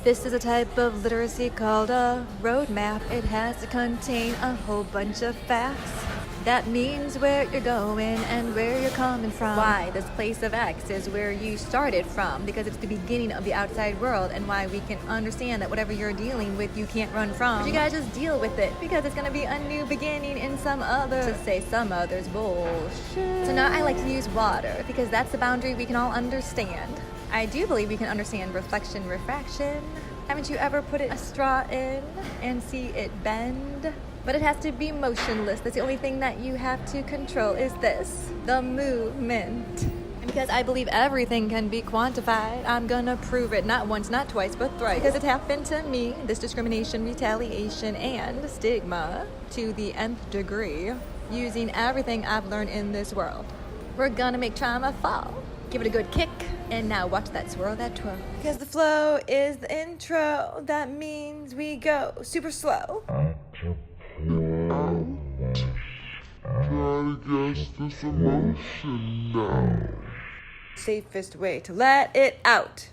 This is a type of literacy called a roadmap. It has to contain a whole bunch of facts. That means where you're going and where you're coming from. Why this place of X is where you started from, because it's the beginning of the outside world, and why we can understand that whatever you're dealing with, you can't run from. But you gotta just deal with it, because it's gonna be a new beginning in some other, to say some others, bullshit. So now I like to use water, because that's the boundary we can all understand. I do believe we can understand reflection, refraction. Haven't you ever put a straw in and see it bend? But it has to be motionless. That's the only thing that you have to control is this, the movement. And because I believe everything can be quantified, I'm gonna prove it not once, not twice, but thrice. Because it happened to me, this discrimination, retaliation, and stigma to the nth degree, using everything I've learned in this world. We're gonna make trauma fall. Give it a good kick, and now watch that swirl, that twirl. Because the flow is the intro, that means we go super slow. Try to guess this emotion now. Safest way to let it out.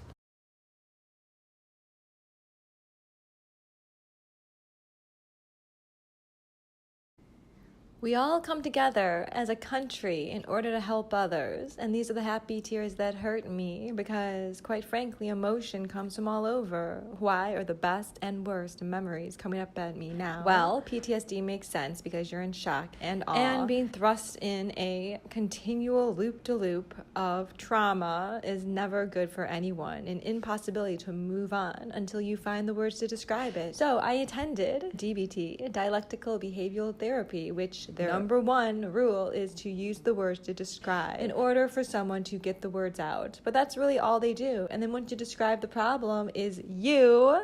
We all come together as a country in order to help others, and these are the happy tears that hurt me, because quite frankly, emotion comes from all over. Why are the best and worst memories coming up at me now? Well, PTSD makes sense because you're in shock and awe, and being thrust in a continual loop-de-loop of trauma is never good for anyone, an impossibility to move on until you find the words to describe it. So I attended DBT, dialectical behavioral therapy, which their number one rule is to use the words to describe in order for someone to get the words out. But that's really all they do. And then once you describe the problem is you.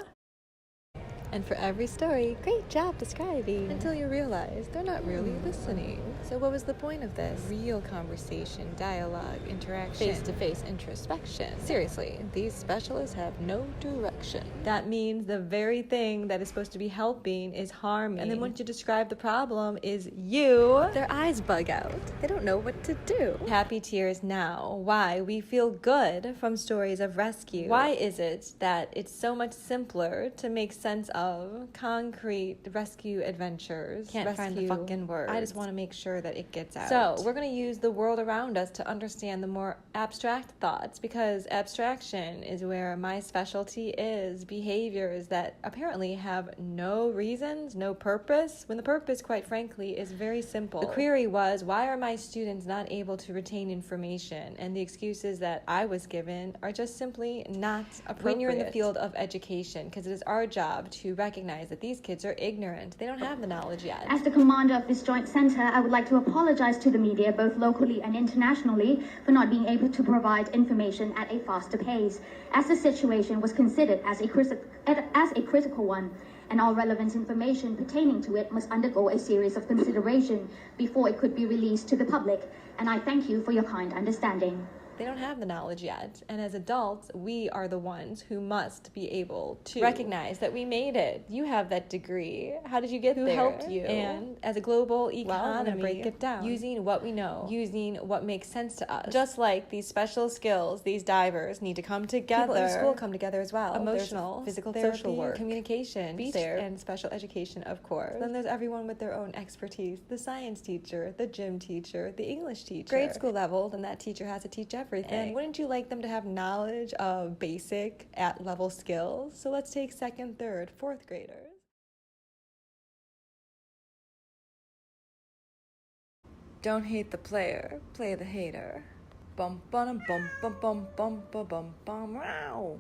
And for every story, great job describing, until you realize they're not really listening. So what was the point of this? Real conversation, dialogue, interaction, face-to-face introspection. Seriously, these specialists have no direction. That means the very thing that is supposed to be helping is harming. And then once you describe the problem is you, their eyes bug out. They don't know what to do. Happy tears now. Why? We feel good from stories of rescue. Why is it that it's so much simpler to make sense of concrete rescue adventures? Can't find the fucking words. I just want to make sure that it gets out. So we're going to use the world around us to understand the more abstract thoughts, because abstraction is where my specialty is. Behaviors that apparently have no reasons, no purpose, when the purpose, quite frankly, is very simple. The query was, why are my students not able to retain information? And the excuses that I was given are just simply not appropriate. When you're in the field of education, because it is our job to recognize that these kids are ignorant. They don't have the knowledge yet. As the commander of this joint center, I would like to apologize to the media, both locally and internationally, for not being able to provide information at a faster pace, as the situation was considered as a critical one, and all relevant information pertaining to it must undergo a series of consideration before it could be released to the public, and I thank you for your kind understanding. They don't have the knowledge yet, and as adults, we are the ones who must be able to recognize that we made it. You have that degree. How did you get there? Who helped you? And as a global economy, break it down, using what we know, using what makes sense to us. Just like these special skills, these divers need to come together. People in school come together as well. Emotional, physical therapy, social work, communication, speech, and special education, of course. Then there's everyone with their own expertise. The science teacher, the gym teacher, the English teacher. Grade school level, then that teacher has to teach everything. And wouldn't you like them to have knowledge of basic at-level skills? So let's take second, third, fourth graders. Don't hate the player, play the hater. Bum bum bum bum bum bum bum bum bum. Wow.